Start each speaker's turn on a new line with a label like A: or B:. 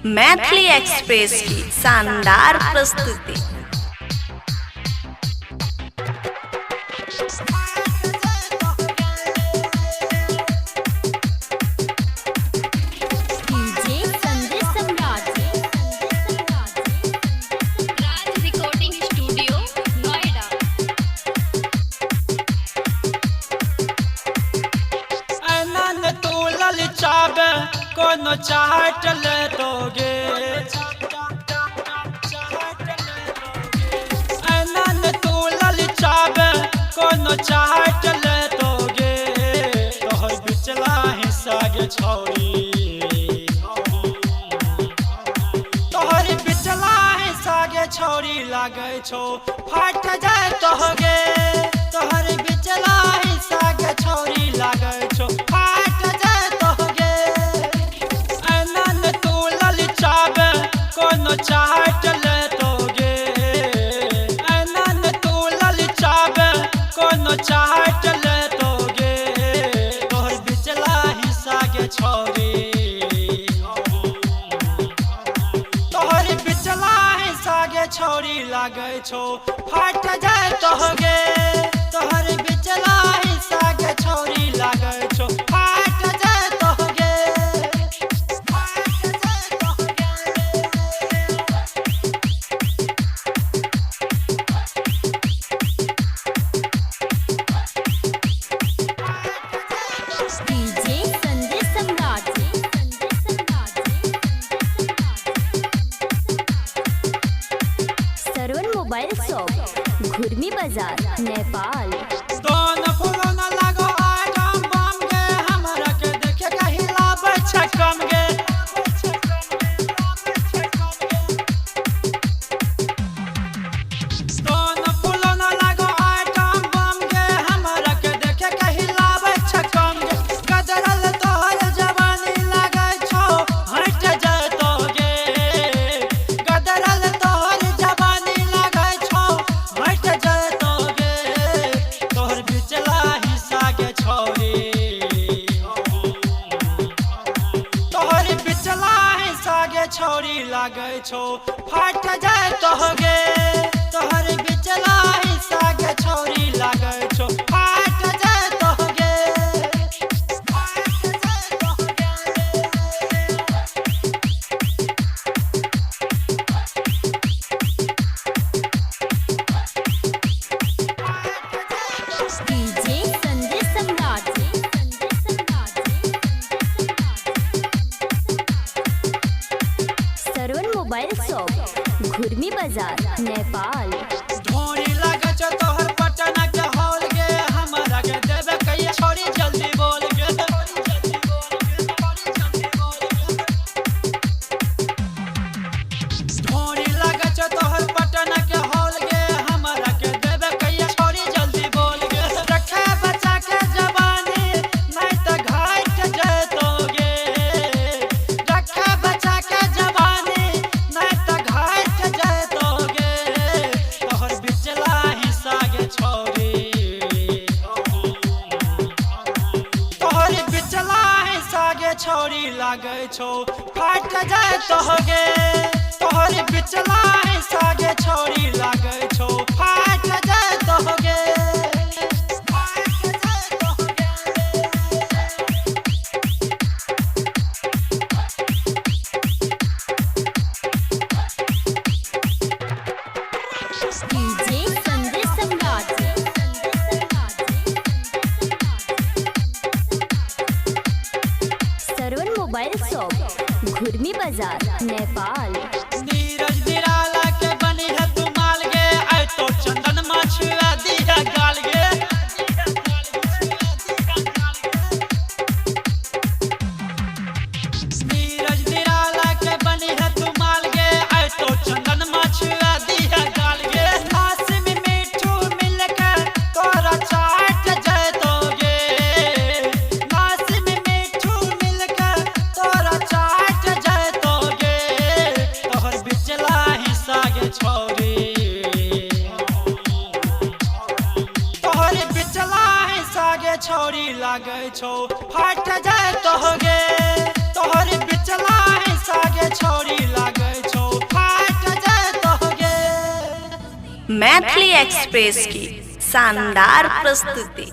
A: Maithili express की शानदार प्रस्तुति।
B: कोनो चाट ले दोगे अनन तू ललचाब कोनो चाट ले दोगे तोहर बिचला हिस्सा गे छौरी तोहर बिचला हिस्सा गे छौरी लागे छौ फाट जाए तोहगे तोहर बिचला हिस्सा गे छौरी लागे छौ फाट जाए तोहगे कोनो चाट ले दोगे अनन तू ललचाब कोनो चाट ले दोगे तोहर बिचला हिस्सा गे छौरी तोहर बिचला हिस्सा गे छौरी लागे छौ फाट जाए तोहगे तोहर बिचला हिस्सा गे छौरी लागे छौ फाट जाए तोहगे
C: मोबाइल शॉप घुर्मी बाजार नेपाल।
B: दोन फूलो न लगो आगम बम गे हमरा के देखे के हिलाबै छै कम गे दोन फूलो न लगो आगम बम गे हमरा के देखे के हिलाबै छै कम गे गदरल तोहर जवानी लागे छौ हट जाए तोगे गदरल तोहर जवानी लागे छौ हट जाए तोगे तोहर बिचला हिस्सा गे छौरी तोहर बिचला हिस्सा गे छौरी लागे छौ फाट जाए तोहगे तोहर बिचला हिस्सा गे छौरी लागे छौ फाट जाए तोहगे
C: मोबाइल शॉप घुर्मी बाजार नेपाल।
B: ढोरी लागे छौ तोहर पटना के हॉल गे हमरा के देबे कहिया छोरी जल्दी बोल गे ढोरी लागे छौ तोहर पटना के हॉल गे हमरा के देबे कहिया छोरी जल्दी बोल गे रखे बच्चा के जवानी नहीं त घाट जतोगे रखे बच्चा के जवानी नहीं त घाट जतोगे तोहर बिचला हिस्सा गे छौरी तोहर बिचला हिस्सा गे छौरी लागे छौ फाट जाए तोहगे तोहर बिचला हिस्सा गे छौरी लागे छौ फाट जाए तोहगे
C: मोबाइल शॉप घुर्मी बाजार नेपाल।
B: नीरज निराला के बनी है तू माल गे आई तो चंदन माछुआ दिया गाल गे नीरज निराला के बनी है तू माल गे आई तो चंदन माछुआ दिया गाल गे नासिम मिठू मिलकर तोरा चाट जाए दोगे नासिम मिठू मिलकर तोरा चाट जाए दोगे तोहर बिचला हिस्सा गे छौरी तोहर बिचला हिस्सा गे छौरी लागे छौ फाट जाए तोहगे तोहर बिचला हिस्सा गे छौरी
A: मैथिली एक्सप्रेस की शानदार प्रस्तुति।